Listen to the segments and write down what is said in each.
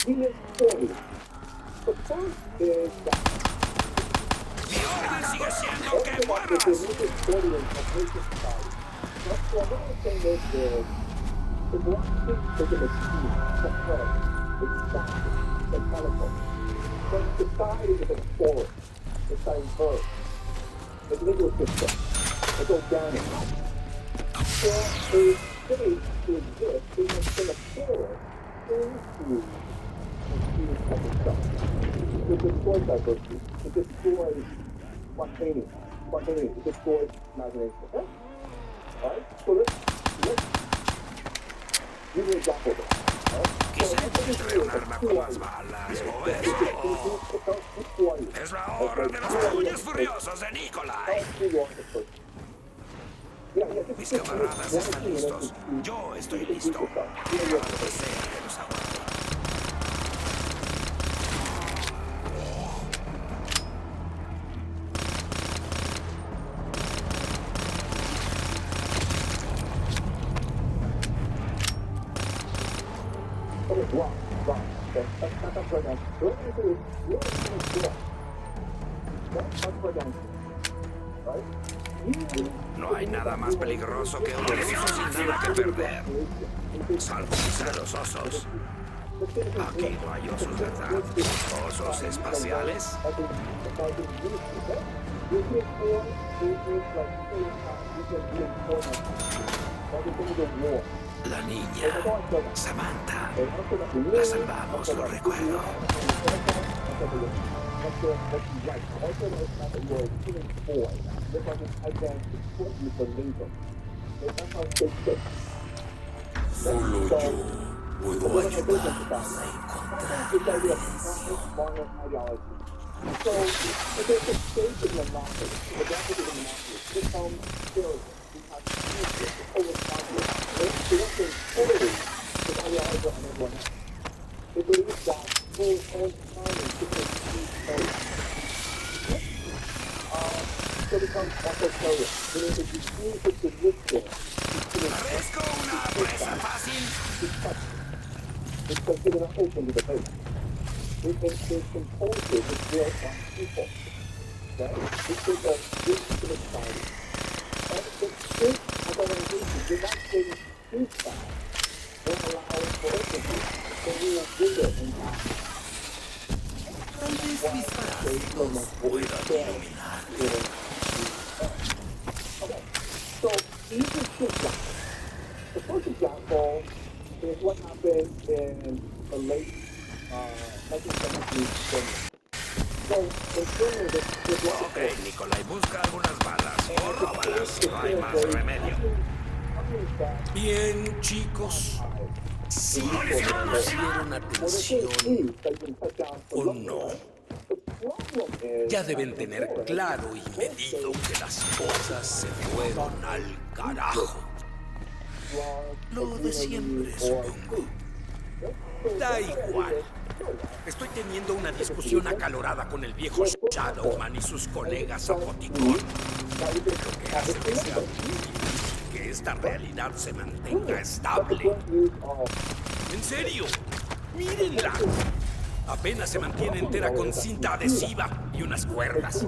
he is poised. The first is that Mi orden sigue siendo que everything that the muevas. religious order of nation society. So another thing is democracy is a machine, it's a herd, it's static, it's mechanical. But society is a forest, it's diverse, it's an ecosystem, it's organic. For a state to exist, they must bring a forest into of itself. It destroys diversity. It destroys spontaneity. It destroys imagination. Okay? Alright? So let's give you an example of this. Alright? Quizá So let's encontré un say, arma who con are más you? balas o Who eso. are you? Es la hora de los puños furiosos de Nikolai. Who you are as a person. Yeah, Mis just camaradas one or están 2 minutes listos. to Yo estoy introduce listo. yourself. Who are you Para as a lo que person? sea que los aguante. Okay, wrong. Okay, that's right now. What I'm going to do is, you're going to do that's right now. Right? No hay nada más peligroso que un ruso sin nada que perder. Salvo quizá los osos. Aquí no hay osos, ¿verdad? ¿Osos espaciales? La niña, Samantha. La salvamos, lo recuerdo. Solo yo puedo ayudarnos a encontrar la redención. So, if there's a stage of monopoly, the advantage of the monopoly becomes failure. We have to use it to overpower it. They don't think fully with ideology on everyone else. They believe that full own time is different from failure. So it becomes authoritarian, meaning that you use it to live there, ¿Parezco una presa fácil? because they're going to open the debate. They impose it with will on people. Right? This is a legitimate society. And this organization, you're not getting feedback that allows for openness. So we will do it in that. Tal vez mis parásitos puedan iluminar. Okay. So these are 2 examples. The first example is what happened in the late 1970s. So in Germany, there's lots of Ok, Nikolai, busca algunas balas o róbalas. No hay más remedio. Bien, chicos. Si pusieron atención o no, ya deben tener claro y medido que las cosas se fueron al carajo. Lo de siempre, supongo. Da igual. Estoy teniendo una discusión acalorada con el viejo Shadowman y sus colegas Apoticón. Lo que hace que sea muy difícil que esta realidad se mantenga estable. En serio, mírenla. Apenas se mantiene entera con cinta adhesiva y unas cuerdas.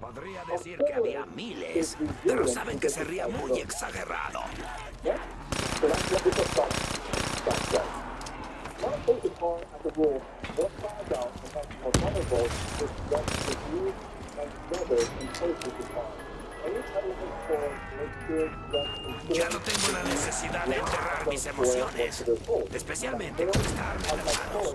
Podría decir que había miles, pero saben que sería muy exagerado. Ya no tengo la necesidad de enterrar mis emociones, especialmente con esta arma en las manos.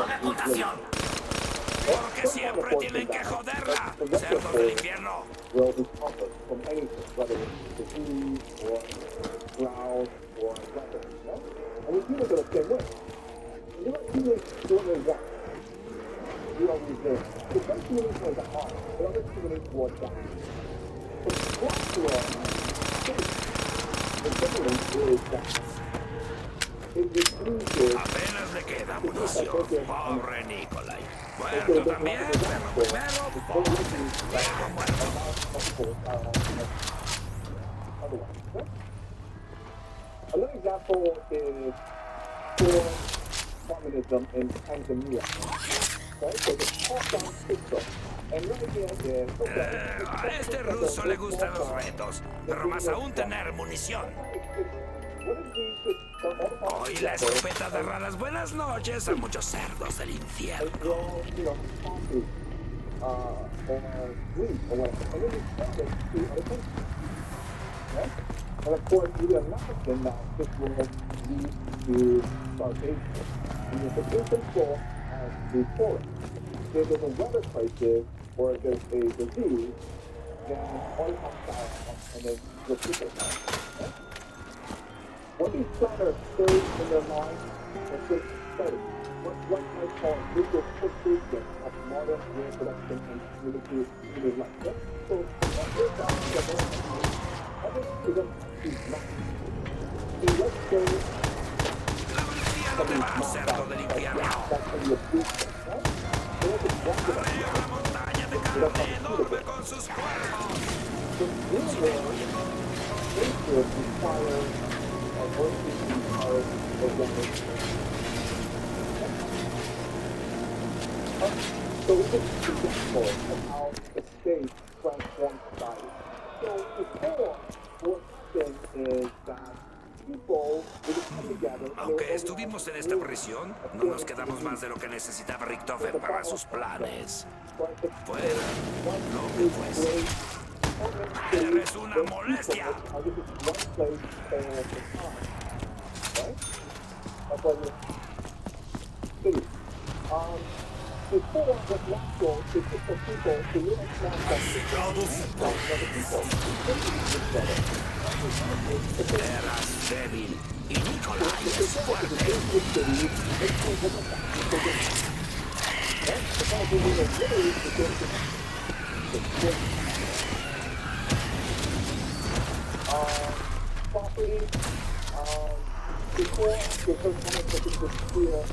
¡Reputación! Porque siempre tienen que joderla, cerdos del infierno. Will recover from anything, whether it's disease or drought or weather. Yeah? And we humans are the same way. You're not humans doing their work. We are reserved. So some humans towards the heart, but other humans towards that. So natural state is that it reduces Apenas le queda munición. Pobre Nikolai. Muerto también, pero primero pobre. Luego muerto. otherwise. Another example is for communism in Tanzania. Right? So the top-down system. And the idea is, A este ruso le gustan los retos, pero más aún tener munición. Hoy la escopeta dará las buenas noches a muchos cerdos del infierno. And of course, we imagine that this will lead to starvation. And if the infant full has the forest, if there's a weather crisis or if there's a disease, then all you have to die and then the people die. Okay? What these planners say in their minds is this study, what one might call visual portraiture of modern reproduction and community life. Okay? So, what is that? La policía no te va a hacer cerdo del infierno. Arriba la montaña de carne enorme con sus cuernos. So this is an example of how the state transforms society. So before, what happened is that people would come together. Aunque estuvimos en esta prisión, no nos quedamos más de lo que necesitaba Richthofen para sus planes. Fuera lo que fuese. Eres una molestia. Before it was natural to get the people to really stand Eras débil y Nikolai es fuerte. Property, before the first time that this was clear,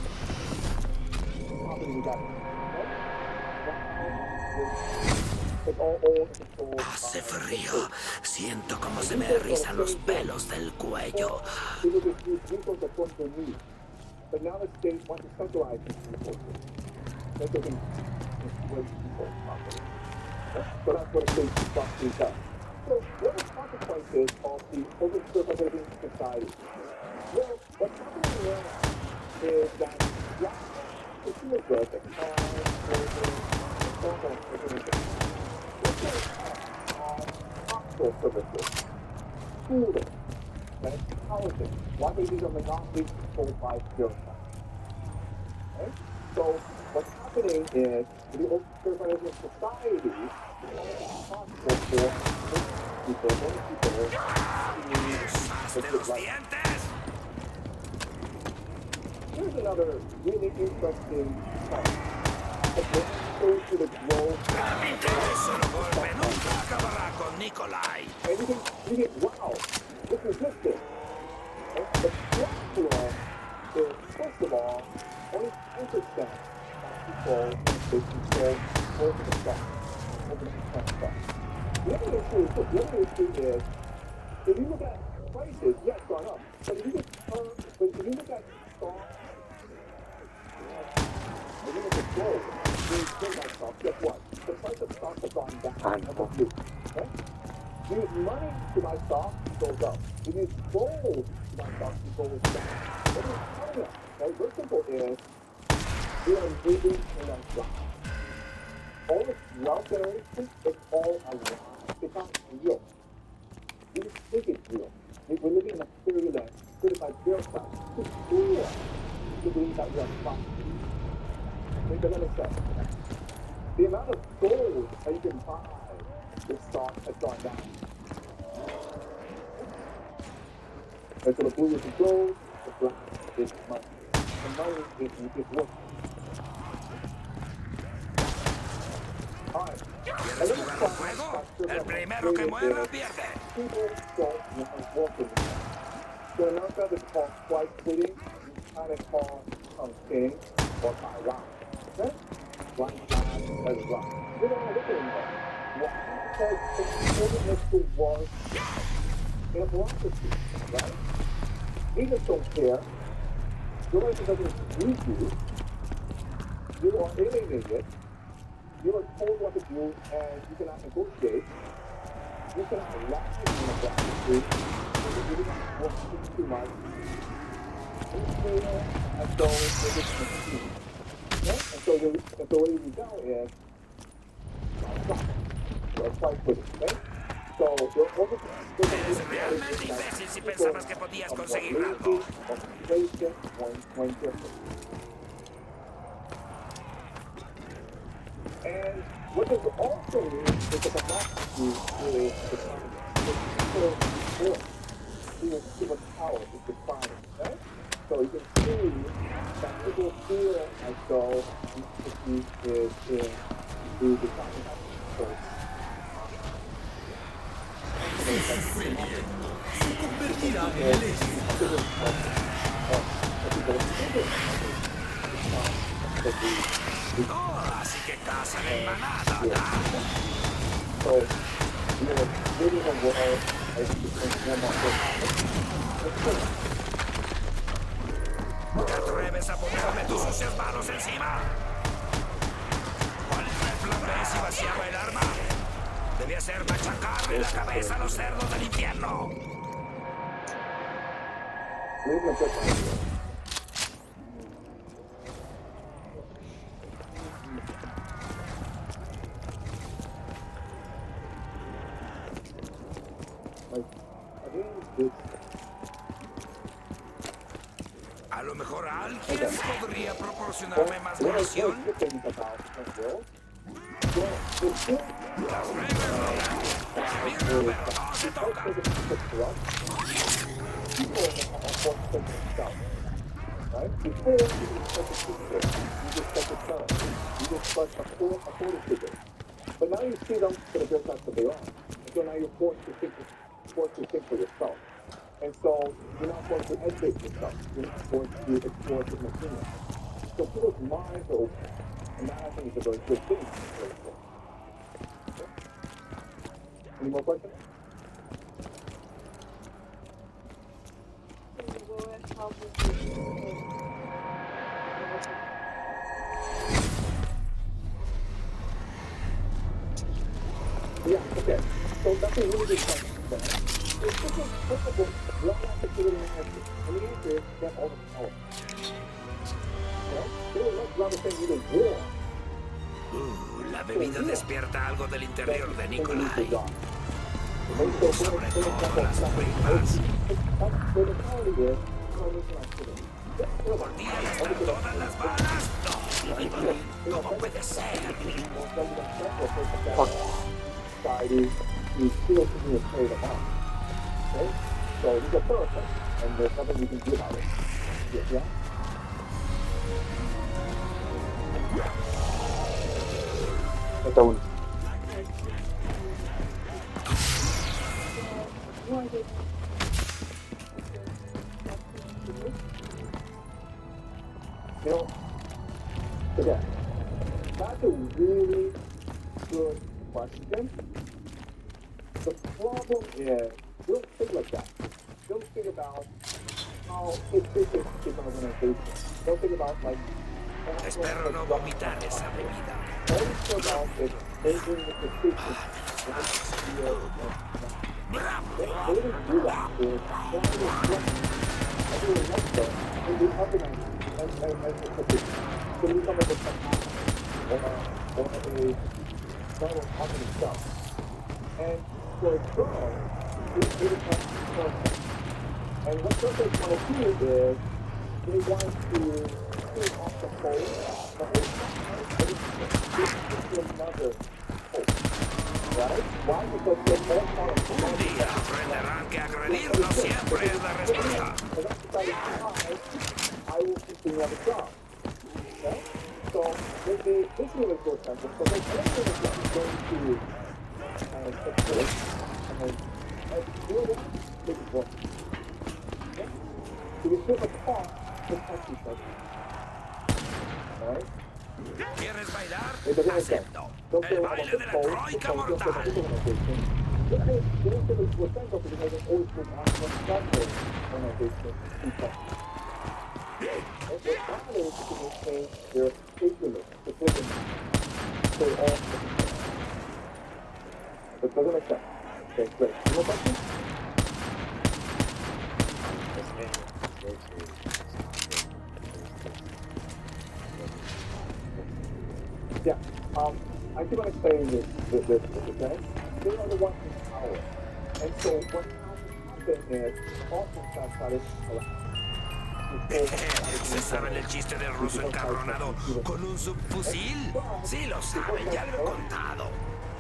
property we got. Hace frío. Siento como se me erizan los pelos del cuello. But now the state wants to centralize these resources. Make them enslaved people properly. So that's what a state property does. So what are the consequences of the over-surveillance society? Well, what's happening now is that consumer goods like hospital services, schooling, and housing. Why they these are monopolies controlled by bureaucrats. Okay? So what's happening is the over-surveillance society is possible for people, many people to life. Here's another really interesting fact. The brain goes to the globe. Eso no golpe nunca acabará con Nikolai. And you think, wow, this is good. And the problem is, first of all, only 10% of people control over the stock, over the stock. The other issue is, if you look at prices, yeah, it's gone up. But if you look at stocks, if you look at gold, guess what? The price of stocks has gone down. Okay? You use money to buy stocks, it goes up. You use gold to buy stocks, it goes down. What is China? Right? Very simple is, we are living in a lie. All this wealth generation is all a lie. It's not real. We just think it's real. We're living in a fairyland created by bureaucrats who fool us to believe that we are fine. Make that make sense? The amount of gold that you can buy with stock has gone down. And so the blue is the gold, the black is money. The money is worth. Alright. ¿Quieres jugar un juego? El primero que muera pierde. People don't want working. So now that it's called flight quitting, you kind of call something or Taiwan. Okay? Like that, as well. You don't want to look anymore. Why? Because it's only to work in a philosophy, right? Agents don't care. Your life doesn't use you. You are alienated. You are told what to do and you cannot negotiate. You cannot lie in a philosophy. You do not work too much. You feel as though you're just a machine. Okay? And so the way you rebel is quite quick, okay? So you're over Eres realmente imbécil si pensabas que podías conseguir algo. And what is also is that the democracy is declining. Too much power is declining, right? So you can see that people feel as though democracy is in the declining. Se convertirá en el éxito. Oh, así que cazan en manada, ¿da? So, living in a world as you become ¿Te atreves a ponerme tus sucias manos encima? ¿Cuál fue el plan B si vaciaba el arma? Debía ser machacarle la cabeza a los cerdos del infierno. A lo mejor alguien podría proporcionarme más munición. Las reglas dirán, Mirno, pero no se toca. Right? Before you just set the secret, you just set the term, you just start a quarter figure. But now you see them for the business that they are. And so now you're forced to think for yourself. And so you're not forced to educate yourself. You're not forced to explore different opinions. So people's minds are open. And that I think is a very good thing. Okay? Any more questions? Yeah, okay. So that's a really good question. It's just a simple, what I consider an answer. And the answer is get all the power. Okay? They would rather say either war. La bebida despierta algo del interior de Nikolai. Sobre todo las culpas. But the reality is, ¿Volvían hasta todas las balas? No. ¿Cómo puede ser? society, you still continue to pay them off. Okay? So it's a person, and there's nothing you can do about it. Yeah? That's all. You know, again, that's a really good question. The problem is, don't think like that. Don't think about how efficient is an organization. Don't think about like. Espero no vomitar esa bebida. Don't think about it making the decision. They didn't do that. Is trying to reflect everyone else there and be organized as a position. So you come up with something or a normal company stuff. And for a girl, it is not perfect. And what girls want to do is they want to clean off the hole, the whole to another hole. Right? Why? Because they're all part of Un día aprenderán que agredir no siempre es la respuesta. and that's decided I will continue on the job. Okay? So this is really good example. So there's anything that's going to and do it, take it work. Okay? So you flip a car to touch each other. Alright? ¿Quieres bailar? It doesn't make sense. Acepto. Don't El care about baile the de la pole, troika the pole, mortal. the organization. But hey, you don't give it to a central because they always put on one central organization in touch. And what matters is to maintain their sacredness, the freedom, so all but doesn't make sense. Okay, great. You know something? Yeah. I keep on explaining this, okay? They are the ones in power. And so what happened is, oftentimes started ¿Se saben el chiste del ruso encabronado con un subfusil? Sí lo saben, ya lo he contado.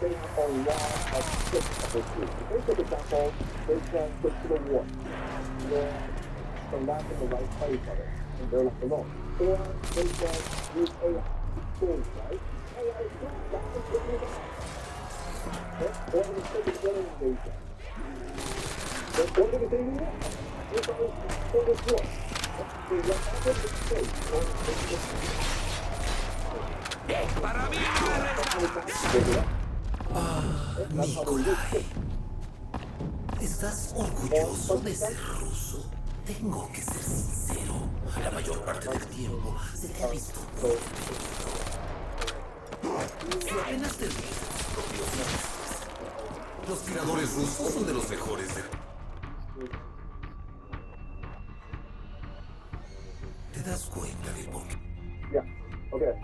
They have a lot of tricks up their sleeve. If they take example, they can switch to the war. Where the left and the right fight each other, and they're left alone. Or they can use AI tools, right? AI is good, that's what they do. Okay? Or they take a killing invasion. What did they do? They go for this war. They went out of the state, or Para mí no eres nada. Nikolai, ¿estás orgulloso de ser ruso? Tengo que ser sincero. La mayor parte del tiempo se te ha visto muy debilitado. Si apenas terminas tus propios días. Los tiradores rusos son de los mejores de... ¿Te das cuenta de por qué? Yeah. Okay.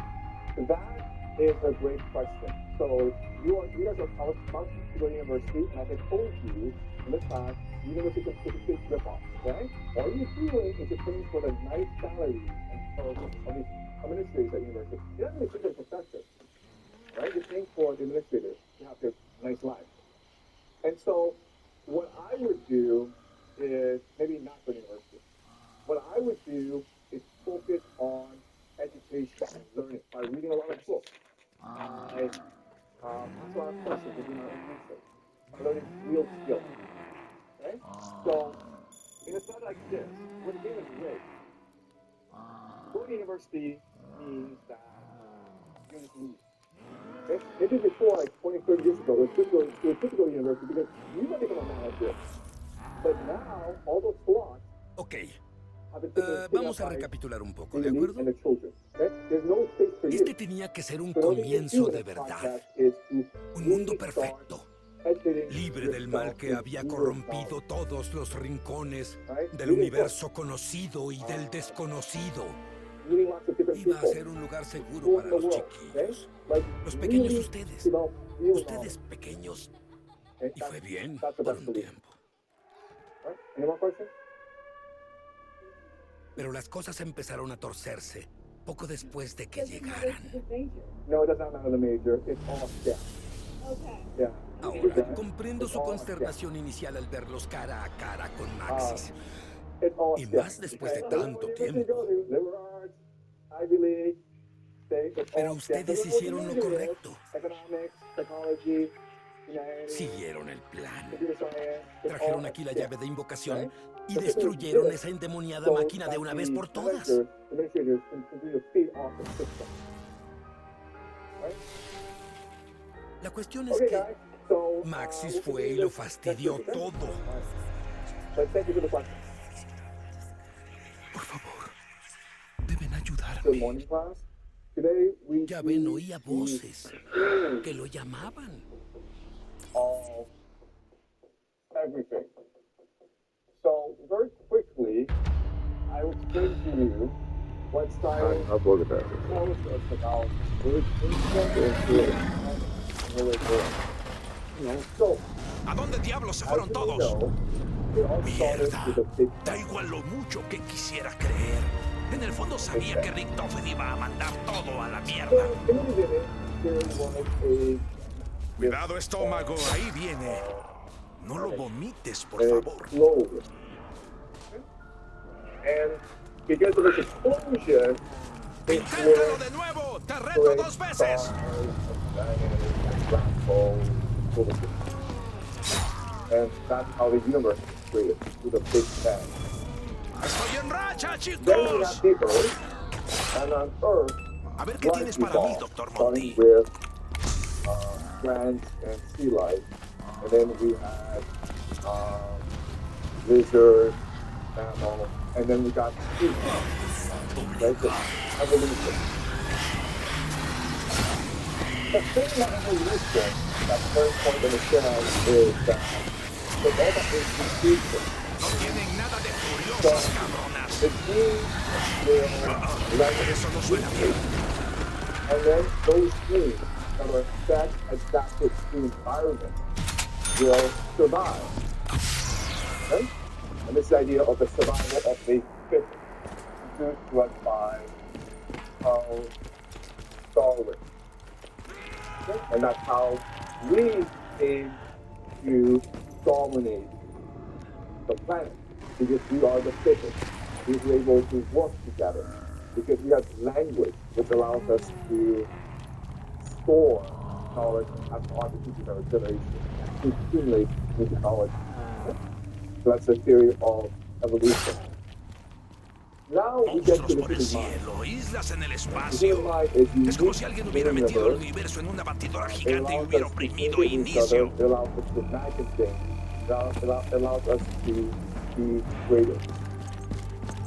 That is a great question. So you guys are about to go to university, and as I told you in the class, university certificate rip-off, okay? All you're doing is you're paying for the nice salary of these administrators at university. You're not going to pay for the professor, right? You're paying for the administrators to have their nice life. And so what I would do is maybe not go to university. What I would do is focus on education and learning by reading a lot of books. I ask a lot of questions and do my own research. By learning real skills. Okay? So, and it's not like this. When the game is rigged, going to university means that you're going to lose. Okay? Maybe before, like 20, 30 years ago, it was good to go to university because you might become a manager. But now, all those slots Ok, have been taken vamos a by recapitular un poco, the ¿de elite acuerdo? and the children. Okay? There's no space for you. Este tenía que ser un So the only thing you comienzo do de in this verdad. podcast is to Un mundo really start perfecto, educating libre del mal yourself que in había zero corrompido knowledge, todos los rincones right? del Reading universo conocido y del desconocido. books, meeting lots of different Iba a people, ser un lugar seguro exploring para the los world, okay? chiquillos. Like Los pequeños really ustedes. develop real Ustedes knowledge. pequeños. Okay? Y fue bien That's the por best un solution. tiempo. Right? Any more questions? Pero las cosas empezaron a torcerse poco después de que llegaran. No, it does not matter the major. It's all scam. Yeah. Ahora, Okay? comprendo It's su all consternación inicial al verlos cara a cara con Maxis. It's all Y scam. más después de Okay? tanto Liberal tiempo. university, liberal arts, Ivy League, okay? It's Pero all scam. ustedes Doesn't matter what hicieron the lo major is. correcto. Economics, psychology, humanities, Siguieron el plan. computer science. It's Trajeron all aquí la scam. llave de invocación Right? y The people destruyeron did it esa endemoniada so máquina de that una vez the por todas. administrators can continue to feed off the system. Right? La cuestión es Okay, que guys. So, Maxis we'll fue continue y lo this fastidió next week, okay? todo. All right. But thank you for the question. Por favor, deben Good ayudarme. morning, class. Today we Ya see ven, oía the voces experience que lo llamaban. of everything. So very quickly, I will explain to you what science tells us about where instinct is good and where it's good. You know, so ¿A dónde diablos se as fueron you todos? know, it all started Mierda. with a big Da igual lo mucho que quisiera creer. En el fondo sabía que Rick Toffin iba a mandar todo a la So mierda. in the beginning, there was a Cuidado, estómago, ahí viene. No lo vomites, por an favor. explosion. And because of this explosion, it Inténtalo was de nuevo. Te reto 2 veces. And that's how the universe was created, with a big bang. ¡Estoy en racha, Then we chicos! have the Earth, and on Earth, A ver qué life tienes para mí, evolved, Doctor starting Monty. with plants and sea life, and then we had lizards, mammals, and then we got trees. Okay, so evolution. The thing about evolution that's very important to understand is that with all the institution, No tienen nada de furiosas, cabronas. the genes will learn Eso no suena bien. and then those genes that are best adapted to the environment will survive. Okay? And this idea of the survival of the fittest introduced to us by Charles Darwin. Okay? And that's how we came to dominate the planet, because we are the fittest. We were able to work together because we have language which allows us to store knowledge as part of our generation, to accumulate new knowledge. So that's the theory of evolution. Now we get to Monstruos the por el human mind. cielo, islas en el The espacio. human mind is Es como unique si alguien in hubiera the metido el universe. universo en una batidora It gigante y allows hubiera us to oprimido think with each other. inicio. It allows us to imagine things. It allows us to be creative.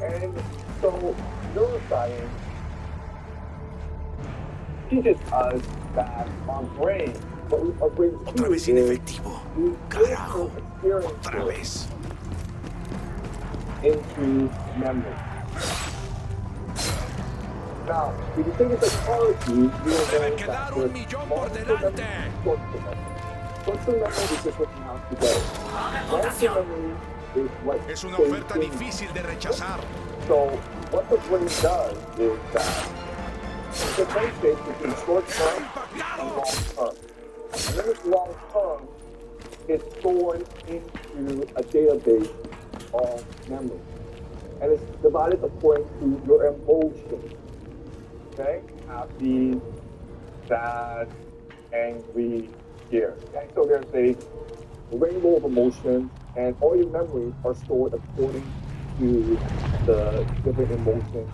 And so neuroscience teaches us that our brain, what our brains Otra do vez is inefectivo. we Carajo. transfer Otra experiences vez. into memory. Now, if you think of psychology, you will Debe know quedar that un there's millón por long-term delante. memory, short-term memory. Short-term memory is just what you have today. Long-term memory is what Es una stays oferta in you. difícil de rechazar. So what the brain does is that it differentiates between short-term and long-term. And then this long-term is stored into a database of memory. And it's divided according to your emotions. Okay? Happy, sad, angry, scared. Okay? So there's a rainbow of emotions, and all your memories are stored according to the different emotions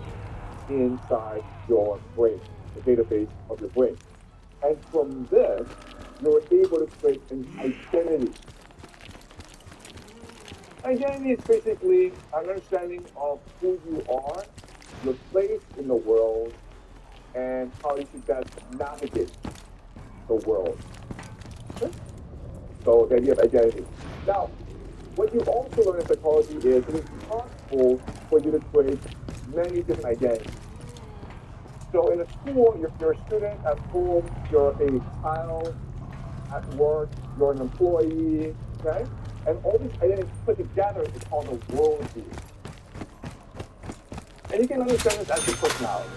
inside your brain, the database of your brain. And from this, you're able to create an identity. Identity is basically an understanding of who you are, your place in the world, and how you should best navigate the world. Okay? So the idea of identity. Now, what you also learn in psychology is it is possible for you to create many different identities. So in a school, you're a student at home, you're a child at work, you're an employee, okay? And all these identities put together is called a worldview. And you can understand this as your personality.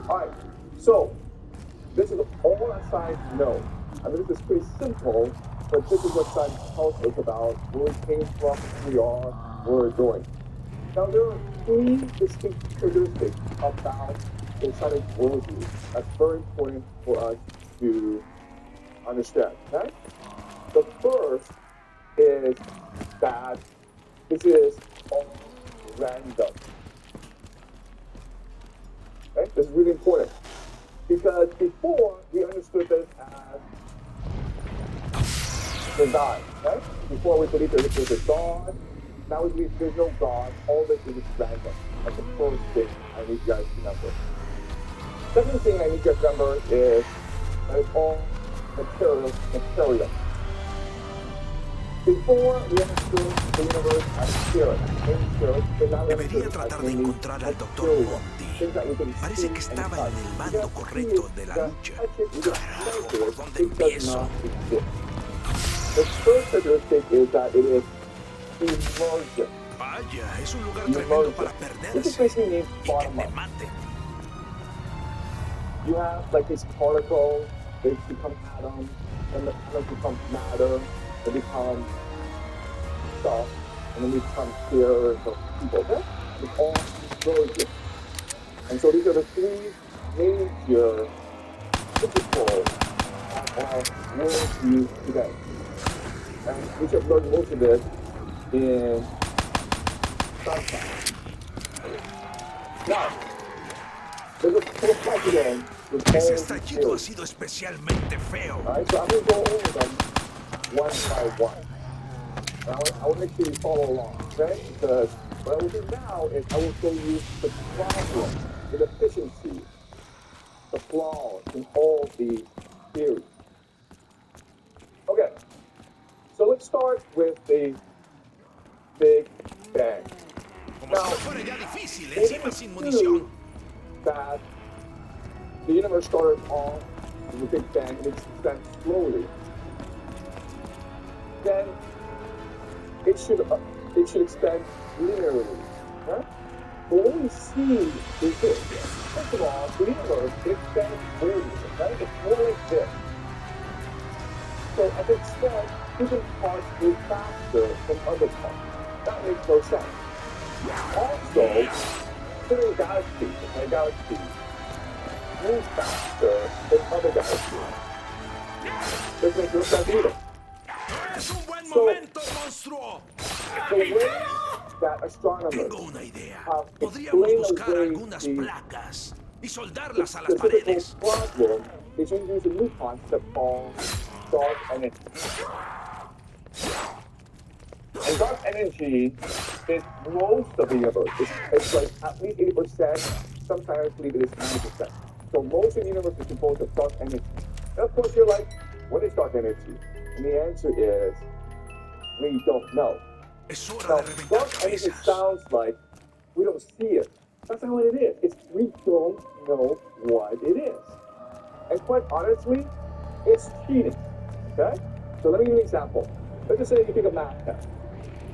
Alright, so this is all that science knows. I mean, this is pretty simple, but this is what science tells us about where we came from, who we are, what we're doing. Now, there are three distinct characteristics about the science worldview that's very important for us to understand, okay? The first is that this is all random. Okay? This is really important because before we understood this as design, okay? Before we believed there was a God, now we believe there's no God, all this is random. That's the first thing I need you guys to remember. Second thing I need you guys to remember is that it's all material. Before we understood the universe as spirit, but now we Debería understood tratar as de mainly encontrar al Dr. material. Monty. Things that we can Parece see que and estaba touch. en el We mando can correcto see de la it, lucha. touch it, we can Carajo, measure ¿por it. dónde It does empiezo? not exist. The first characteristic is that it is emergent. Vaya, es un lugar tremendo para This perderse basically means y que bottom te up. maten. You have like these particles, they become atoms, and the atoms become matter, the they become stuff, and then become clearer for people. Okay? It's all versions. And so these are the three major principles of our worldview today. And we should learn most of this in science. Now, there's a flip again with all Ese these estallido ha theories. sido especialmente feo. Alright, so I'm going to go over them one by one. And I will make sure you follow along, okay? Because what I will do now is I will show you the problem, the deficiencies, the flaws in all these theories. Okay, so let's start with the Big Bang. Como si no fuera ya difícil, encima sin munición. That the universe started off with the Big Bang and it expands slowly. Then it should expand linearly, right? But what we see is this. First of all, the universe expands linearly, right? It's more like this. So as it expands, different parts move faster than other parts. That makes no sense. Also, certain galaxies move faster than other galaxies. Doesn't make no sense either. Es un buen momento, monstruo. The way that astronomers Tengo una idea. have Podríamos explained buscar away algunas the placas y soldarlas a las specific paredes. problem is introduce a new concept called dark energy. And dark energy is most of the universe. It's like at least 80%, sometimes believe it is 90%. So most of the universe is composed of dark energy. And of course you're like, what is dark energy? And the answer is, we don't know. Es hora Now, de reventar dark energy cabezas. sounds like we don't see it. That's not what it is. It's we don't know what it is. And quite honestly, it's cheating. Okay? So let me give you an example. Let's just say you take a math test.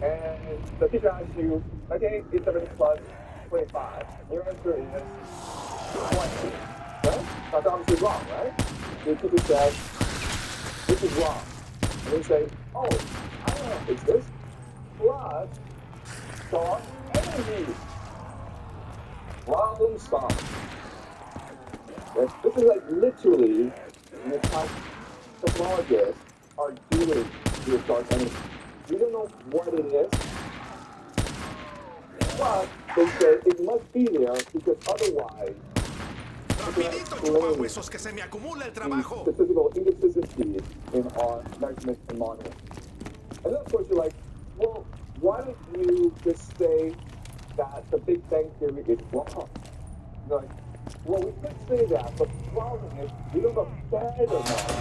And the teacher asks you, okay, it's 7 plus 25. Your answer is 20. Right? That's obviously wrong, right? The teacher says, this is wrong. And you say, oh, I don't know how to fix this. Plus dark energy. Problem solved. Okay? This is like literally how technologists are dealing with dark energy. We don't know what it is, but they say it must be there because otherwise Rapidito, chupahuesos, que se me acumula el trabajo. the physical inconsistencies in our measurements and modeling. And then of course you're like, well, why don't you just say that the Big Bang Theory is wrong? You're like, well, we could say that, but the problem is we don't have a better model.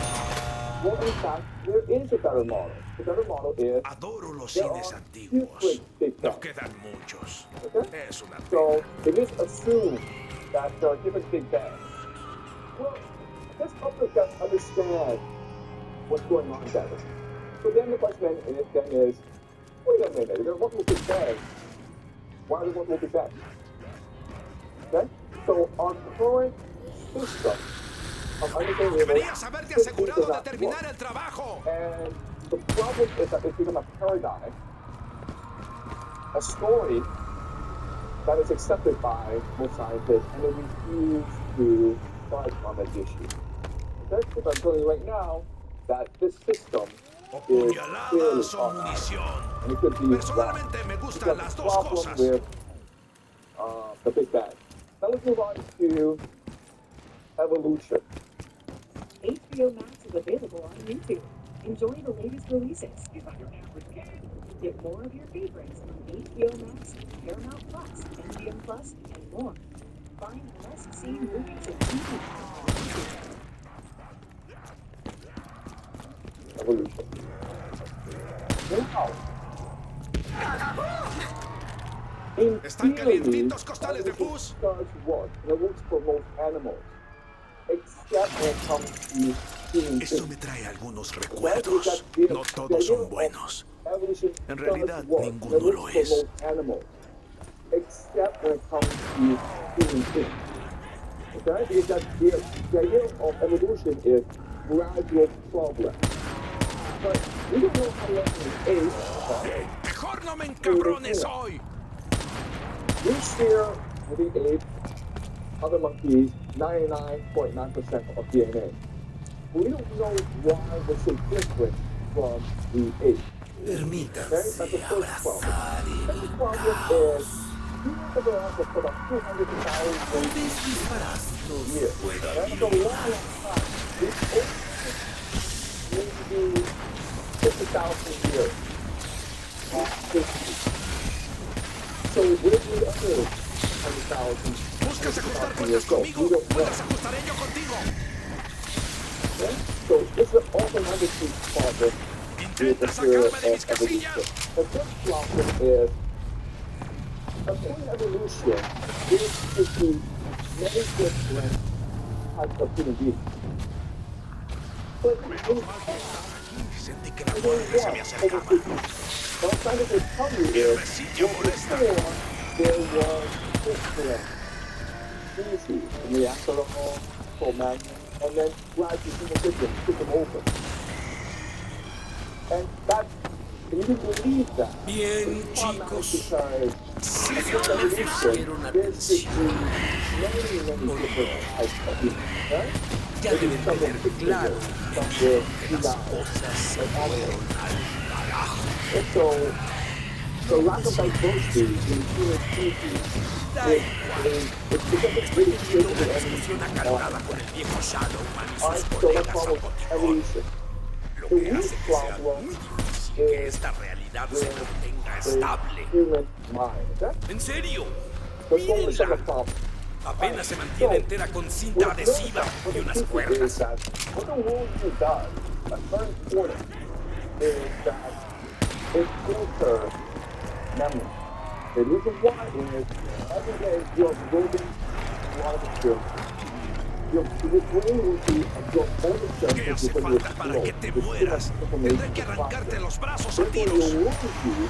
Well, in fact, there is a better model. The better model is Adoro los there cines are antiguos. different Big No Bangs. quedan muchos. Okay? Es una So pena. it is assumed that there are different Big Bangs. Well, let's help us understand what's going on better. So then the question is, wait a minute, there are multiple Big Bangs. Why are there multiple Big Bangs? Okay? So our current system of understanding the Deberías haberte asegurado de terminar el trabajo. And the problem is that it's become a paradigm, a story that is accepted by most scientists, and they refuse to budge on that issue. Okay? So I'm telling you right now that this system O is clearly puñaladas o on munición. and it could be wrong. Personalmente me gustan Because las the dos problem cosas. with the Big Bang. Now let's move on to evolution. HBO Max is available on YouTube. Enjoy the latest releases. If I'm your average kid, get more of your favorites on HBO Max, Paramount Plus, MGM Plus, and more. Find must-see movies and TV on YouTube. Evolution. Wow. In Están theory, calientitos costales de evolution pus. does work, and it works for most animals, except when it comes to human Esto beings. me trae algunos That is recuerdos. that the- No the todos idea son of buenos. evolution En does realidad, work, ninguno and it lo works for es. most animals, except when it comes to human beings. Okay? Because the idea of evolution is gradual progress. But we don't know how long the ape, Mejor no me encabrones hoy. we share with the ape, other monkeys, 99.9% of DNA. We don't know why we're so different from the ape. Okay? That's the Permítanse first problem. abrazar Second el problem is humans have been around for about 200,000 vez mis parásitos years. puedan That's a long, dilutar. long time. We only maybe 50,000 years of history. So where do the other 100,000 ¿Buscas ajustar 50,000 cuentas years go? conmigo? We don't know. Pues ajustaré yo contigo. Okay? So this is also another key problem with the Intenta theory sacarme de mis of evolution. casillas. The third problem is, according to evolution, there could be many different types of human beings. But in fact, Sentí que la there muerte se me was acercaba. over 50. What I'm trying to tell you is, Recilla well, molesta. before there was different species, the Neanderthal, Cro-Magnon, and then gradually people took them over. And that, and you can believe that. Bien, It's problematic chicos. because Si in no me evolution, pusieron there should be atención, many different types of humans, right? ya Maybe deben some tener with big claro fingers, y some medido with que big las eyes, cosas se like fueron animals. al carajo. And so, the lack of diversity in human species Da is igual. it doesn't Estoy really teniendo fit una with discusión any acalorada con el viejo Shadowman y Alright, sus so let's colegas follow Zapoticón, evolution. lo The que root hace que sea problem muy difícil que is esta realidad se with mantenga the estable. human mind, okay? En serio, Let's go into some of mírenla. the problems. Apenas se mantiene entera con cinta What notice adhesiva that y what unas the teacher is cuerdas. that what the worldview does, that's very important, is that it filters memory. The reason why is every day you're absorbing a lot of experience. Your brain will be absorbing all the ¿Qué experiences hace because you falta para explode. que te There's too much mueras? information Tendré que to arrancarte process. los brazos a Therefore, your tiros. worldview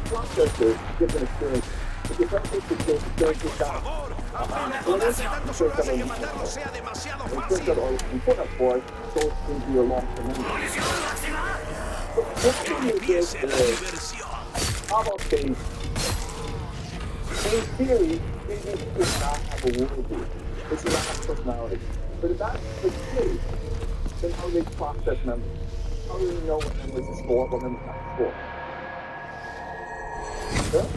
processes different experiences. If you try to take the experiences Por down, favor, apenas well, hace tanto solo hace que experiences matarlo sea demasiado that fácil. are important for us goes into your long-term memory. So what Que we do empiece la is, diversión. how about things? In theory, maybe people should not have a worldview. They should not have personality. But if that's the case, then how do they process memory? How do they know what memory is stored, what memory is not stored? Okay?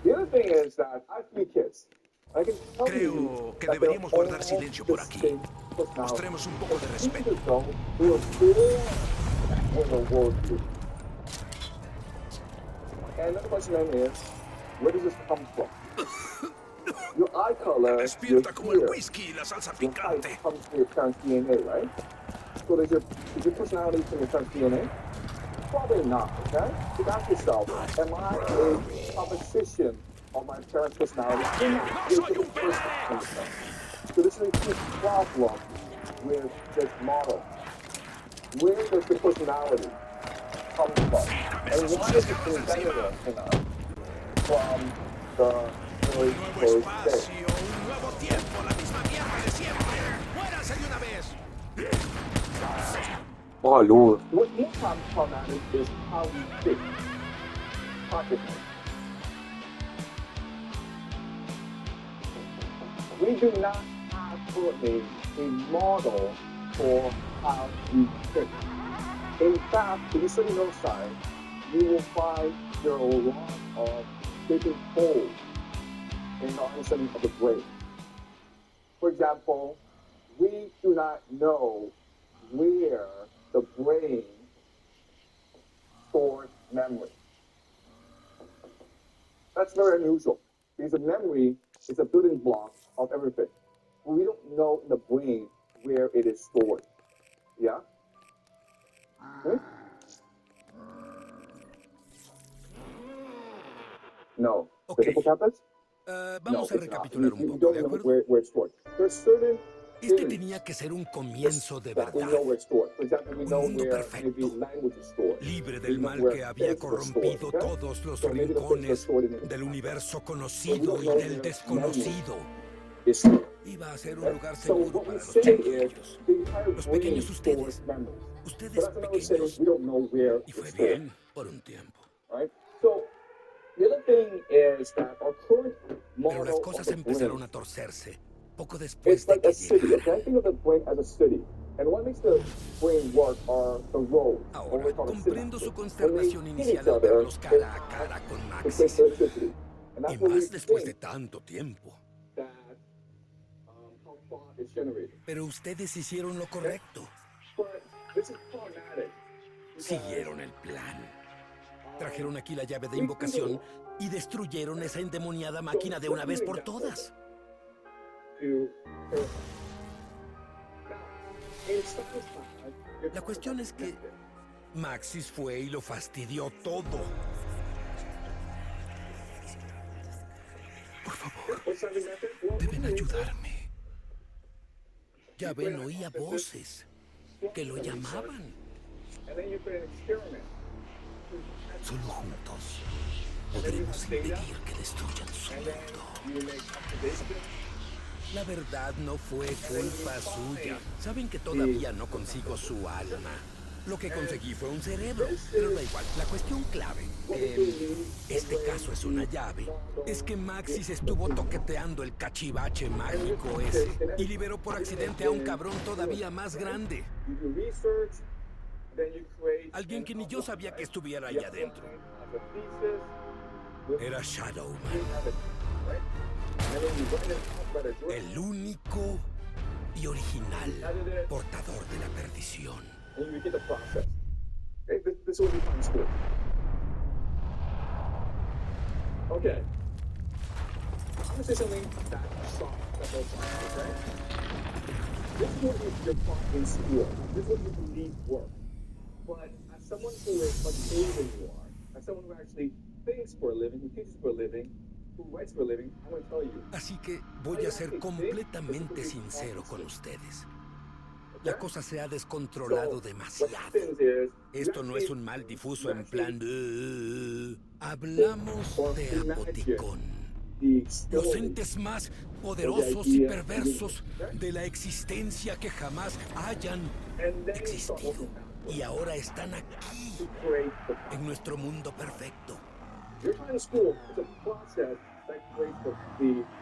The other thing is that I have 3 kids. I can tell you Creo que that they're deberíamos guardar all silencio por aquí. distinct personalities. Mostremos un poco de And respeto. even though we were born with a worldview. And the question then is, where does this come from? Your eye color, your Despierta como el hair, whisky y la salsa your height picante. comes from your parents' DNA, right? So is your personality from your parents' DNA? Probably not, okay? So ask yourself, am I a composition of my parents' personality? You're the person from the parents. So this is a key problem with this model. Where does the personality come from? And why is it invented in us from the very Nuevo first day? espacio, un nuevo tiempo, la misma mierda de siempre. ¡Muéranse de una vez! Oh, Lord. What more problematic is how we think. Consciousness. We do not have currently a model for how we think. In fact, if you study neuroscience, you will find there are a lot of different holes in our understanding of the brain. For example, we do not know where the brain stores memory. That's very unusual because the memory is a building block of everything. We don't know in the brain where it is stored. Yeah? Hmm? No. Ok. The hippocampus? Vamos a it's not. recapitular un We poco, don't ¿de know acuerdo? where it's stored. There's certain Este things tenía que ser un comienzo de that we verdad. know where it's stored. For example, we Un know mundo where perfecto, maybe language is stored. libre We del know mal where que había things are stored, corrompido okay? todos los So maybe the things are rincones stored in it. del universo So we conocido don't y know del where desconocido. memory is stored. Iba a ser un Right? lugar So seguro what para we los say is chiquillos. the entire Los brain pequeños stores ustedes. memories. But Ustedes that's another way of saying pequeños. we don't know where Y it's fue stored. bien por un tiempo. Right? So the other thing is that our current Pero las model of cosas the brain empezaron a torcerse poco después is de like a que city. Okay, llegaran. think of the brain as a city. And what makes the brain work are the roads, or what Ahora, we call the comprendo synapses. su When they consternación hit inicial each al other, verlos they cara a have cara con to create Maxis. electricity. And Y that's what we más después de think tanto tiempo. that how thought is generated. Pero ustedes hicieron lo Okay? correcto. But this is problematic because Siguieron el plan. Trajeron aquí la llave de we think a invocación lot. y destruyeron esa endemoniada So máquina de let una me vez give you por an example of todas. this to clarify. Now, in Science Lab, you're La talking cuestión about es que connected. Maxis fue y lo fastidió todo. Por favor, What's something method? Well, deben what it is, ayudarme. Ya ven, oía voces que lo and llamaban. then you create an experiment. Solo juntos And then you podremos have data, impedir que destruyan su and then mundo. you make observations. La verdad no fue culpa suya. Saben que todavía no consigo su alma. Lo que conseguí fue un cerebro, pero da igual. La cuestión clave, este caso es una llave, es que Maxis estuvo toqueteando el cachivache mágico ese y liberó por accidente a un cabrón todavía más grande. You do research, then you create Alguien an que ni yo outline, sabía que right? estuviera The ahí adentro. outline of the thesis with Era the Shadowman, evidence, right? And then you write it out by the draft, el único y original edit it, portador de la perdición. and you repeat the process. Okay, this is what we find in school. Okay. I'm gonna say something that shocks that most scientists, okay? This is what you're taught in school. This is what you believe works. But as someone who is much older than you are, as someone who actually thinks for a living, who teaches for a living, who writes for a living, I'm going to tell you. Así que voy a ser completamente sincero con ustedes. La cosa se ha descontrolado What demasiado. happens is, Esto no es un mal difuso en plan de... Hablamos de Apoticón. Los entes más poderosos y perversos de la existencia que jamás hayan existido. Y ahora están aquí, en nuestro mundo perfecto.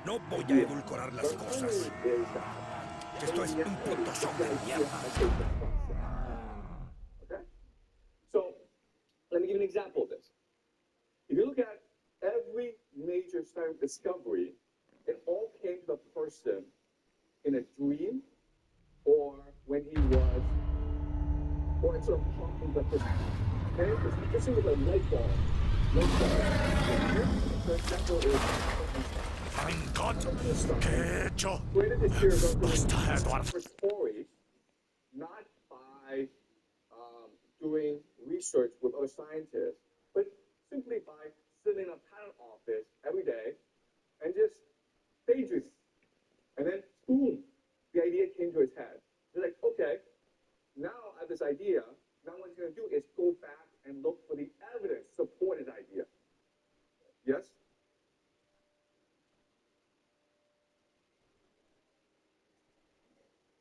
No voy a edulcorar las cosas. Esto es un puto show de mierda. Okay? So, let me give you an example of this. If you look at every major scientific discovery, it all came to the person in a dream or when he was, or it sort of popped into the person. Okay? It's interesting with a light bulb. Light bulb. For example, is ¡Mein Gott! ¿Qué he hecho? created this series of Basta, Edward. stories, not by doing research with other scientists, but simply by sitting in a patent office every day and just daydreaming. And then, boom, the idea came to his head. He's like, okay, now I have this idea. Now what he's going to do is go back and look for the evidence to support his idea. Yes?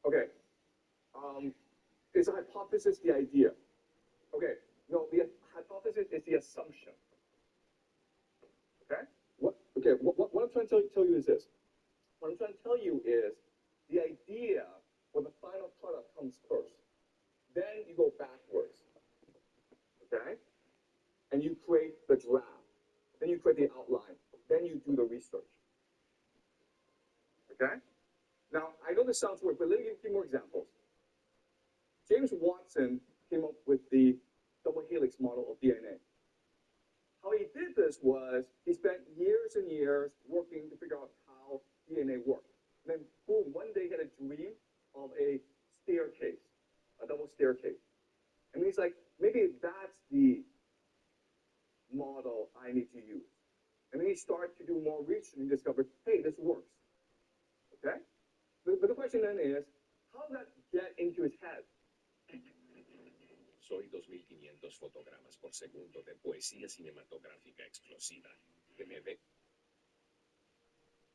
Okay. Is a hypothesis the idea? Okay. No, the hypothesis is the assumption. Okay? What I'm trying to tell you is this. What I'm trying to tell you is the idea or the final product comes first. Then you go backwards. Okay? And you create the draft. Then you create the outline. Then you do the research. Okay? Now, I know this sounds weird, but let me give you more examples. James Watson came up with the double helix model of DNA. How he did this was he spent years and years working to figure out how DNA worked. And then, boom, one day he had a dream of a staircase, a double staircase. And he's like, maybe that's the model I need to use. And then he started to do more research and he discovered, hey, this works. Okay? But the question then is, how did that get into his head? Soy 2500 fotogramas por segundo de poesía cinematográfica explosiva. ¿Que me ve?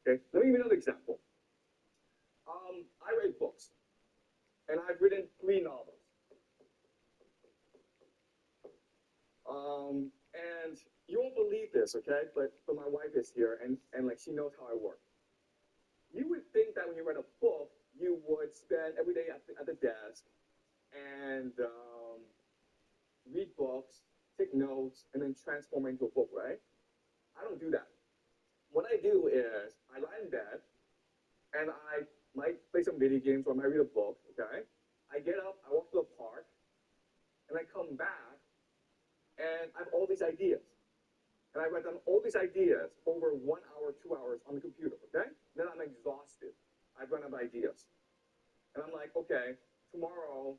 Okay, let me give you another example. I read books, and I've written 3 novels. And you won't believe this, okay? But my wife is here, and like she knows how I work. You would think that when you read a book, you would spend every day at the desk and read books, take notes, and then transform it into a book, right? I don't do that. What I do is I lie in bed and I might play some video games or I might read a book, okay? I get up, I walk to the park, and I come back and I have all these ideas. And I write down all these ideas over 1 hour, 2 hours on the computer, okay? Then I'm exhausted. I've run out of ideas. And I'm like, okay, tomorrow,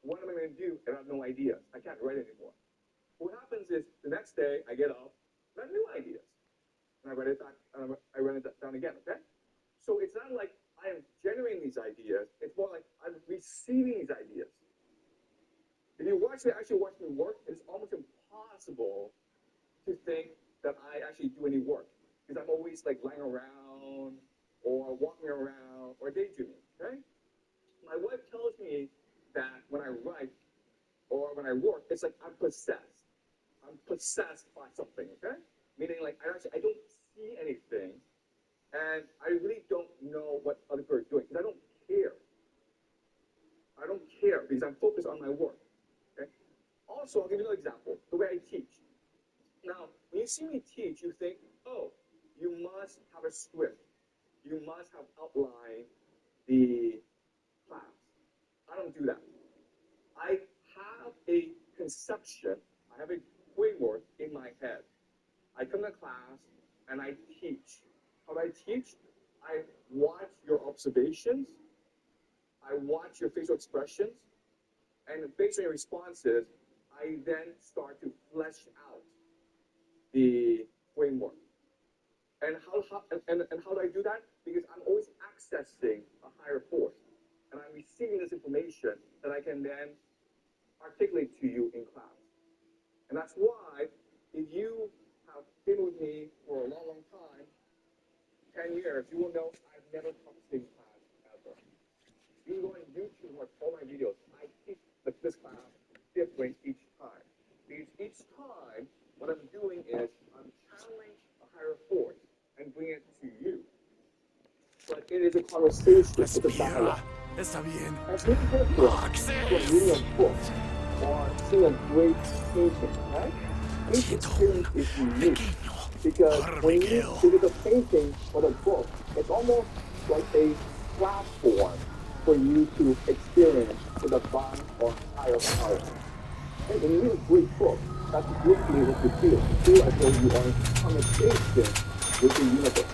what am I going to do? And I have no ideas. I can't write anymore. What happens is the next day I get up and I have new ideas. And I write it back, I run it down again, okay? So it's not like I am generating these ideas. It's more like I'm receiving these ideas. If you actually watch me work, it's almost impossible to think that I actually do any work because I'm always like lying around or walking around or daydreaming, okay? My wife tells me that when I write or when I work, it's like I'm possessed. I'm possessed by something, okay? Meaning like I don't see anything and I really don't know what other people are doing because I don't care. I don't care because I'm focused on my work, okay? Also, I'll give you another example, the way I teach. Now, when you see me teach, you think, oh, you must have a script. You must have outlined the class. I don't do that. I have a conception, I have a framework in my head. I come to class and I teach. How do I teach? I watch your observations. I watch your facial expressions. And based on your responses, I then start to flesh out the framework. And how do I do that? Because I'm always accessing a higher force. And I'm receiving this information that I can then articulate to you in class. And that's why if you have been with me for a long, long time, 10 years, you will know I've never taught the same class ever. You go on YouTube and watch all my videos. I teach this class different each time. Because each time, what I'm doing is I'm channeling a higher force and bringing it to you. But it is a conversation, it's a dialogue. Está bien. And it's different from reading a book or seeing a great painting, right? Each experience is unique because the painting or the book, it's almost like a platform for you to experience the divine or higher power. And when you read a great book, that's literally what you feel. You feel as though you are in conversation with the universe.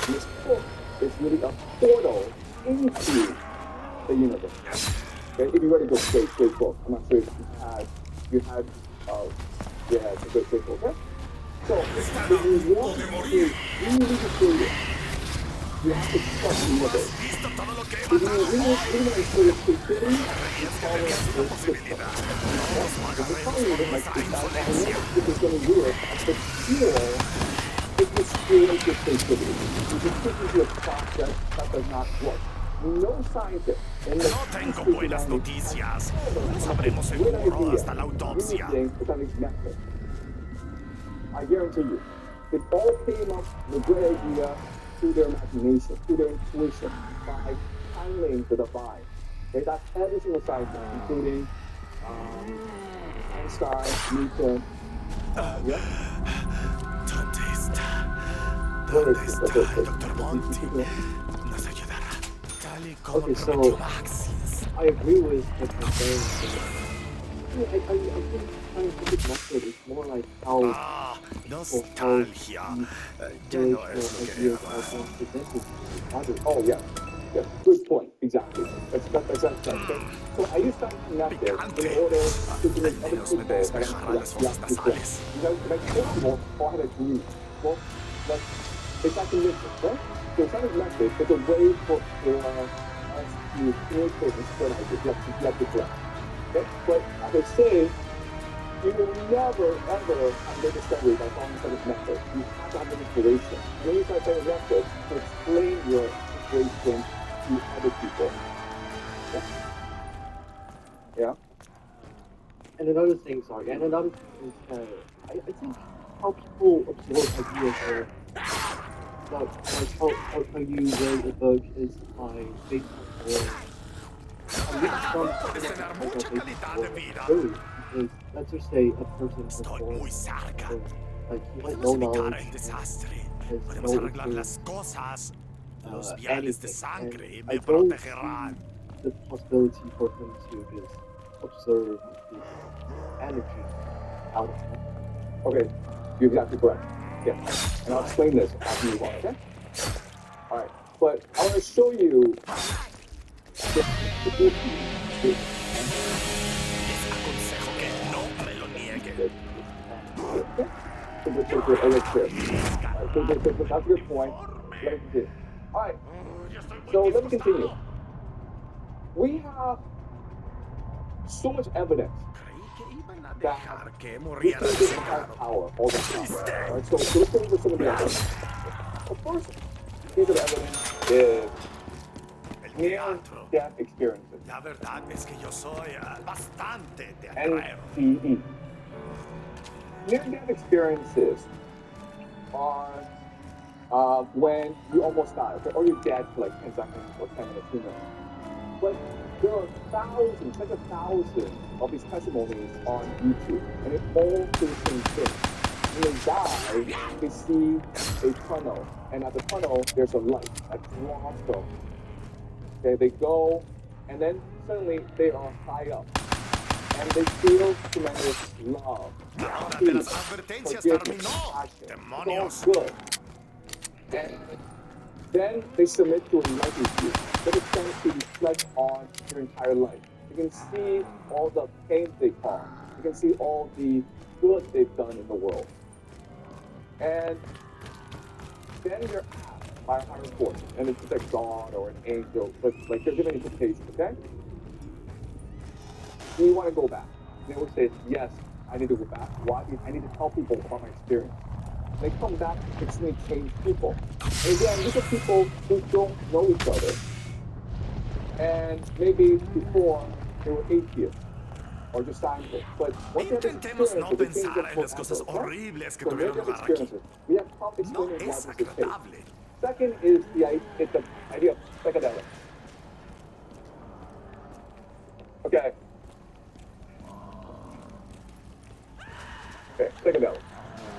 And this book is really a portal into the universe. Okay? If you read a great book, I'm not sure if you had it's a great book, okay? So, if you want to really feel it, you have to trust the universe. If you really experience creativity, you follow the system. If you follow it like this, I know this is going to weird, but still, it just creates your creativity. You just put into a process that does not work. No scientist in the No tengo buenas noticias. Lo sabremos seguro hasta la autopsia. I guarantee you, it all came up with a great idea through their imagination, through their intuition, by channeling the divine. Okay, that's every single scientist, including Einstein, Newton. Yeah. ¿Dónde está el Dr. Monty? Nos ayudará, tal y como prometió Maxis. I agree with what you're saying. I think scientific method is more like how Nostalgia. Ya no es lo que era. Oh, yeah. Yeah, good point. Exactly. That's right. So I use scientific method in order to make other people nasales. First of all, I had a dream. Well, it's like a mission, right? So scientific method is a way for us to communicate and spread ideas. You have to collect. Okay? But as I say, you will never, ever have a discovery by following scientific method. You have to have an inspiration. And then you try scientific method to explain your situation to other people. Yeah. And another thing, sorry, and another thing is that I think how people absorb ideas are like how you write a book is by based on your Puedes tener mucha calidad de vida. food. Because let's just say a person has Estoy born muy cerca. like he has Podemos no evitar knowledge, el desastre. has Podemos no arreglar experience, las cosas. Los viales de anything. sangre And me I don't protegerán. see the possibility for him to just observe this energy out of him. Okay, you're exactly correct. Yeah. And I'll explain this after you move on, okay? Alright. But I want to show you Les aconsejo que no me lo nieguen. That's a good point. Let me continue. Alright, so let me continue. We have so much evidence Creí que iban a that dejar que we muriera can get high desangrado. power all the time. Alright, so let's go over some of the evidence. The first piece of evidence is El near-death teatro. experiences. La verdad es que yo soy bastante teatrero. NDE. Near-death experiences are when you almost die, okay? Or you're dead for like 10 seconds or 10 minutes, who knows. But there are thousands, like 1,000 of these testimonies on YouTube, and it all say the same thing. When they die, they see a tunnel, and at the tunnel, there's a light that draws them. Okay, they go, and then suddenly they are high up, and they feel tremendous love, La hora de peace, las advertencias forgiveness, terminó. passion. Demonios. It's all good. And then they submit to enlightened view that extends to reflect on their entire life. You can see all the pain they caused. You can see all the good they've done in the world. And then you're asked by a higher force, and it's like God or an angel, but like they're given interpretations, okay? Do you want to go back? They will say, yes, I need to go back. Why? Because I need to tell people about my experience. They come back extremely changed people. And again, these are people who don't know each other. And maybe before they were atheists or just scientists. But once they have this Intentemos no experience, they change pensar en las them cosas forever. Okay? horribles que So tuvieron near-death lugar aquí. experiences. We have Trump No explaining why es this is the case. agradable. Second is the idea of psychedelics. Okay. Okay, psychedelics.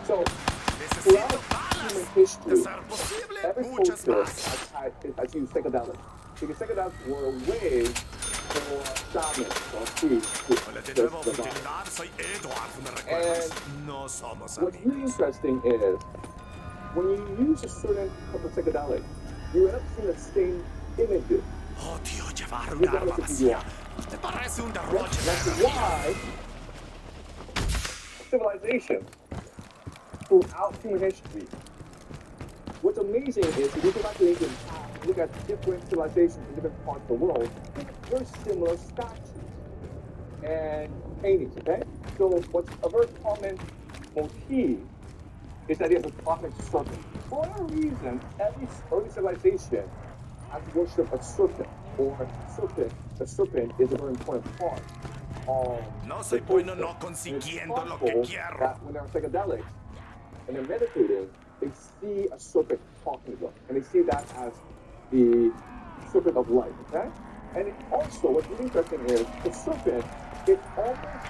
So throughout Necesito human balas. history, De ser posible, every muchas culture más. has used psychedelics. Because psychedelics were a way for shamans or priests to Hola de access nuevo, the mind. futilidad. Soy Edward, ¿me recuerdas? No somos What's really amigos. interesting is when you use a certain type of psychedelic, you end up seeing the same images. Odio llevar un Regardless arma of who you vacía. are. Me parece un derroche de That's energía. why civilizations throughout human history. What's amazing is if you go back to the ancient past and look at different civilizations in different parts of the world, there's similar statues and paintings, okay? So what's a very common motif is that it is a cosmic serpent. For whatever reason, every early civilization has worshipped a serpent, or the serpent is a very important part of No the soy bueno culture. no And it's consiguiendo lo que possible quiero. that when they're psychedelics and they're meditating, they see a serpent talking to them, and they see that as the serpent of life, okay? And also, what's really interesting is the serpent, it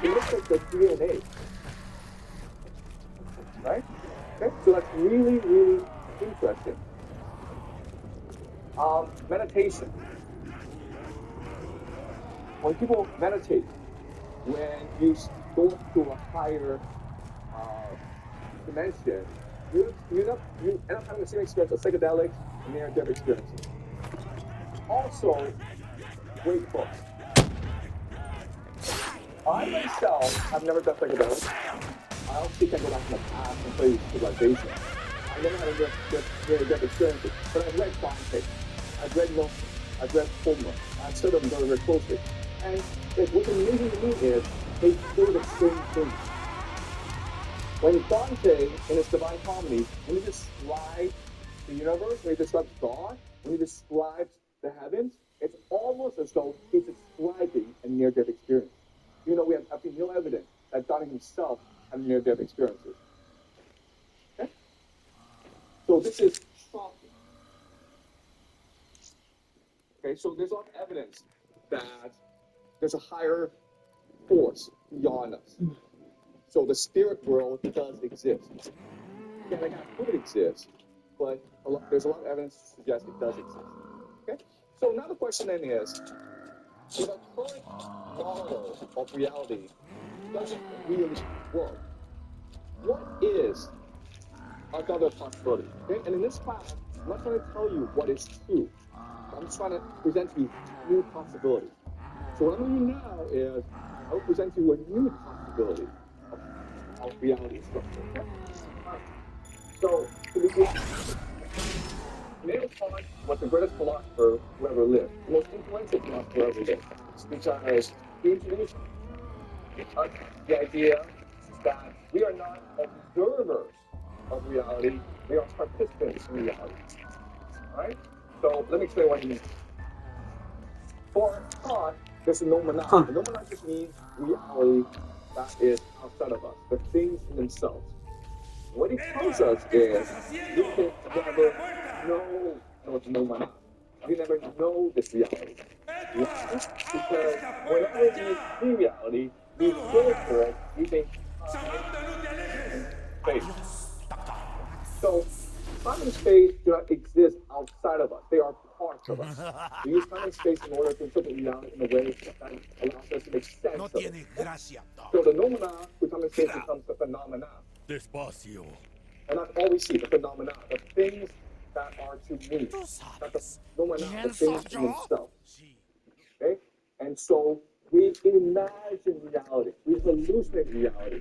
looks like the DNA, right? Okay, so that's really, really interesting. Meditation. When people meditate, when you go to a higher dimension, you end up having the same experience of psychedelics and near-death experiences. Also, great books. I myself have never done psychedelics. I obviously can go back to the past and play civilization. I never had a near-death experiences, but I've read Dante, I've read Milton, I've read Homer, I've studied them very, very closely. And what's amazing to me is they do the same thing. When Dante, in his Divine Comedy, when he describes the universe, when he describes God, when he describes the heavens, it's almost as though he's describing a near-death experience. You know, we have absolutely no evidence that Donnie himself had near-death experiences. Okay? So this is shocking. Okay, so there's a lot of evidence that there's a higher force beyond us. So the spirit world does exist. Again, I can't prove it exists, but there's a lot of evidence to suggest it does exist. Okay? So now the question then is, if our current model of reality doesn't really work, what is another possibility? Okay? And in this class, I'm not trying to tell you what is true. I'm just trying to present to you new possibilities. So what I'm going to do now is I will present to you a new possibility of reality structure. Okay? So to begin, Immanuel Kant was the greatest philosopher who ever lived, the most influential philosopher who ever lived, because he introduced the idea that we are not observers of reality, we are participants in reality. Alright? So let me explain what he means. For Kant, there's a noumena. The noumena just means reality that is outside of us, the things in themselves. What he tells us is we can never know what's noumena. We never know this reality. Why? Because whenever we see reality, we go for it using time and space. So time and space do not exist outside of us. They are parts of us. We use time and space in order to interpret reality in a way that allows us to make sense of it. So the noumena with time and space becomes the phenomena. Despacio. And that's all we see, the phenomena, the things that are to me. Not the noumena, the things in themselves. Okay? And so we imagine reality. We hallucinate reality.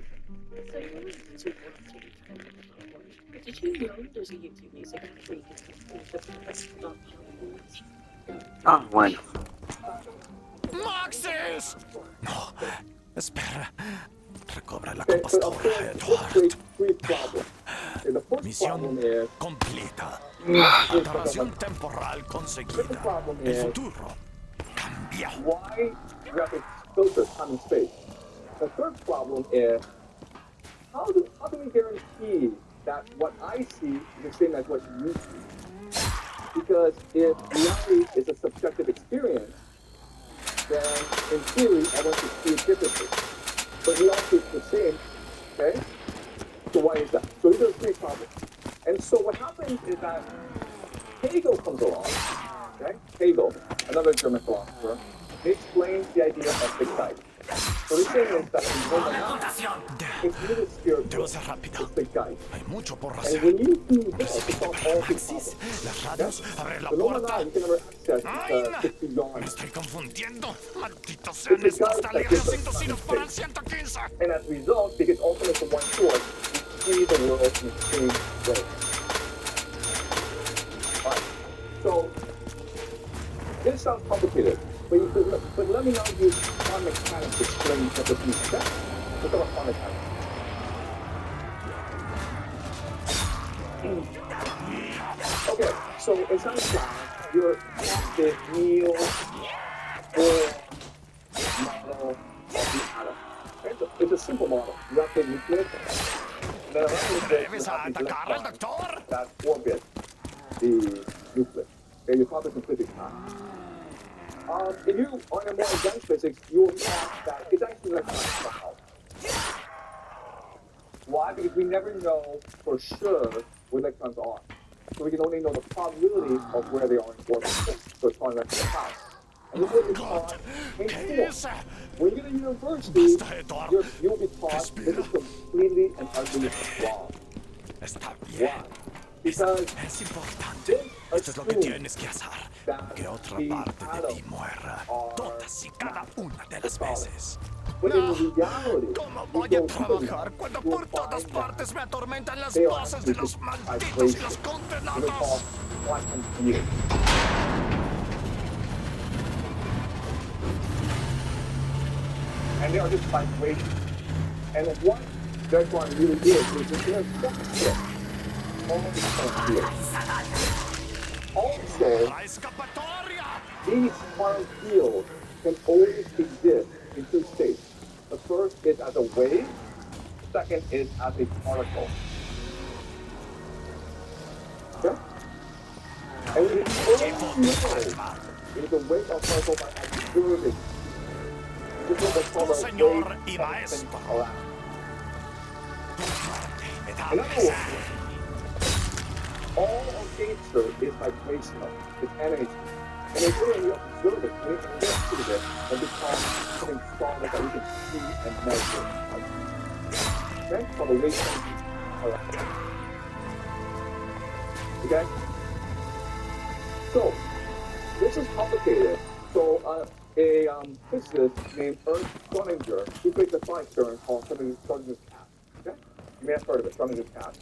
So you were to work to become a lawyer. But did you know there's a YouTube music app where you can take the best about Ah, bueno. ¡Maxis! No, espera. Recobra la Okay, so of compostura, course, this Edward. creates three problems. Okay, the first Misión problem is completa. here's Aberración the temporal second conseguida. problem El is futuro cambia. why do we have to filter time and space? The third problem is how do we guarantee that what I see is the same as what you see? Because if reality is a subjective experience, then in theory everyone should see it differently. But we all see it the same, okay? So why is that? So these are the three problems. And so what happens is that Hegel comes along, okay? Hegel, another German philosopher, he explains the idea of the Geist. So he's saying is that in noumena, it's really spirit Debo world. ser rápido. It's the Geist. Hay mucho por And hacer. when you do that, Recibiste it's all para three Maxis. problems. Las radios. Abre la The noumena, puerta. you can never access ¡Ay! just Me beyond. estoy confundiendo. Malditos sean estos talleres inducidos para el 115. And as a result, because ultimately from one source, we see the world in the same way. Alright, so this sounds complicated, but let me now use quantum mechanics to explain what this means. Okay? Let's talk about quantum mechanics. Okay, so in science class, you're taught the Neil Bohr model of the atom. It's a simple model. You have the nucleus, and then around the nucleus, ¿Debes you have the atacar al electrons doctor? that orbit the nucleus. Okay, you taught this in physics class. If you are in more advanced physics, you will taught that it's actually electron cloud. Why? Because we never know for sure where electrons are. So we can only know the probability of where they are in orbit. So it's called electron cloud. And this is what you're taught in ¿Qué school. es? When you go to university, Basta, Edward. you will be taught this is completely and utterly wrong. Está bien. Why? Because Es importante. this Esto es lo que assumes tienes que hacer. that Que otra the parte de ti atoms muera. are Todas y cada una de las solid. veces. But in reality, ¿Cómo you voy a go deeper trabajar enough, cuando you'll por todas find partes that me atormentan las they are voces de actually los just malditos y vibrations. los These are condenados? called quantum fields. And they are just vibrations. And what electron really is an interception on the quantum field. Also, ¡La escapatoria! these quantum fields can only exist in two states. The first is as a wave, the second is as a particle. Okay? And we only know is a wave or particle by observing. This is what's called a Señor wave y function maestro. collapse. Me In da other pesar. words, all of nature is vibrational, it's energy. And it's when we observe it, when we investigate it, it becomes something stronger that we can see and measure. Okay? So the wave function collapse. Okay? So, this is complicated. So, a physicist named Ernst Schrödinger, he created a science term called Schrödinger's cat. Okay? You may have heard of it, Schrödinger's cat.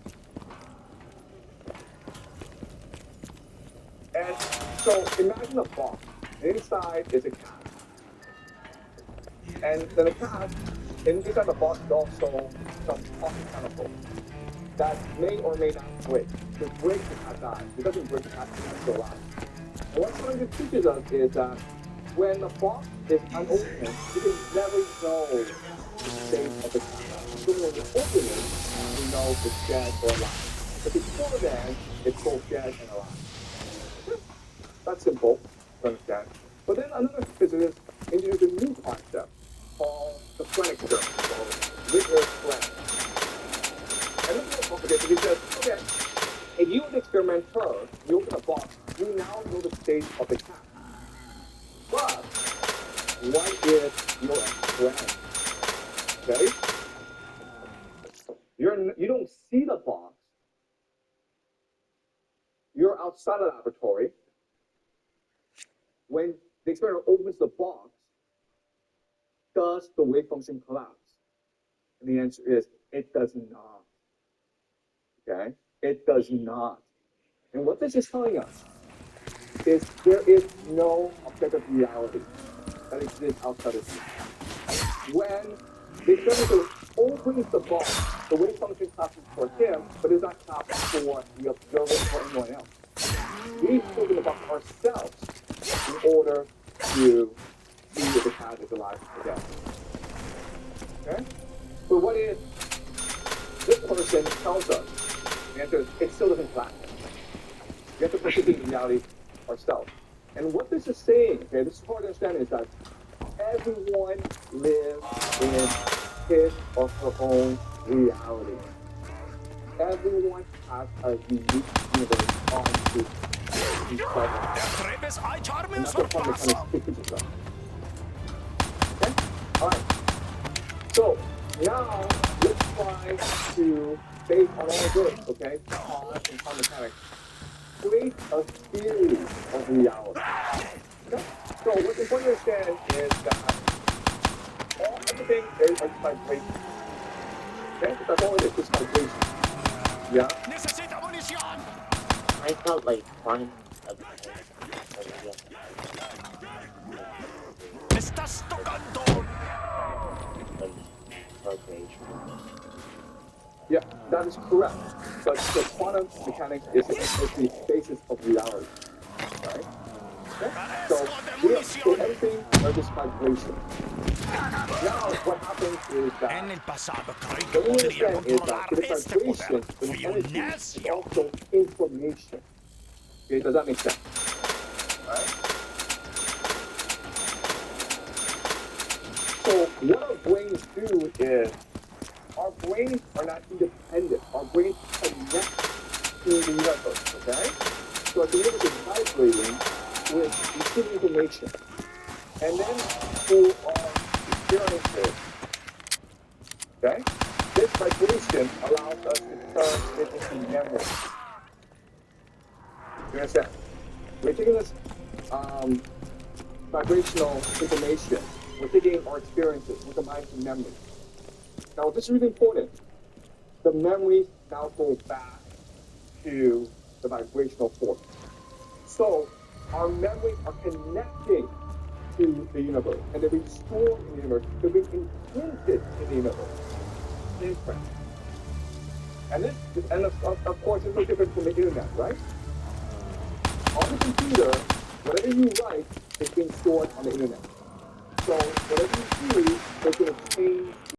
And so, imagine a box. Inside is a cat. And then the cat, inside the box is also some toxic chemical that may or may not break. If it breaks, the cat dies. If it doesn't break, the cat is still alive. And what Schrödinger teaches us is that when the box is unopened, you can never know the state of the cat. So when you open it, you know if it's dead or alive. But before then, it's both dead and alive. That's simple to understand. But then another physicist introduced a new concept called the Planck theorem, called Wigner-Planck. And this is more complicated because, okay, if you an experimenter, you open a box, you now know the state of the cat. But what if you're a friend? Okay? You don't see the box. You're outside the laboratory. When the experiment opens the box, does the wave function collapse? And the answer is, it does not. Okay? It does not. And what this is telling us is there is no objective reality that exists outside of you. When the experimenter opens the box, the wave function collapses for him, but does not collapse for the observer or anyone else. We open the box ourselves in order to see if the cat is alive or dead. Okay? But what if this person tells us, the answer is, it still doesn't collapse. We have to perceive the reality ourselves. And what this is saying, okay, this is hard to understand, is that everyone lives in his or her own reality. Everyone has a unique universe on each other. ¿Atreves a echarme un And that's what fun to kind sorpaso? of teaches us. Okay? Alright. So, now, let's try to, based on all of this, okay, quantum and quantum mechanics, create a theory of reality. Okay? So, what's important to understand is that everything is just vibration. Okay? That's all it is, just vibration. Yeah? ¡Necesita munición! I felt like quantum ¡Me estás tocando! Yeah, that is correct. But the quantum mechanics is the basis of reality. Right? Okay? So everything is just vibration. Now, what happens is En that el pasado creí the que way to podría understand is controlar that the este vibration poder. and Fui un energy is necio. also information. Okay, does that make sense? Alright? So what our brains do is our brains are not independent. Our brains connect to the universe, okay? So the universe is vibrating with receiving information. And then through our experiences, okay? This vibration allows us to turn it into memory. You understand? We're taking this vibrational information, we're taking our experiences, we're combining to memory. Now, this is really important. The memories now go back to the vibrational force. So, our memories are connecting to the universe, and they're being stored in the universe. They're being imprinted in the universe. Imprint. And of course, it's no different from the internet, right? On the computer, whatever you write is being stored on the internet. So whatever you do, they're going to change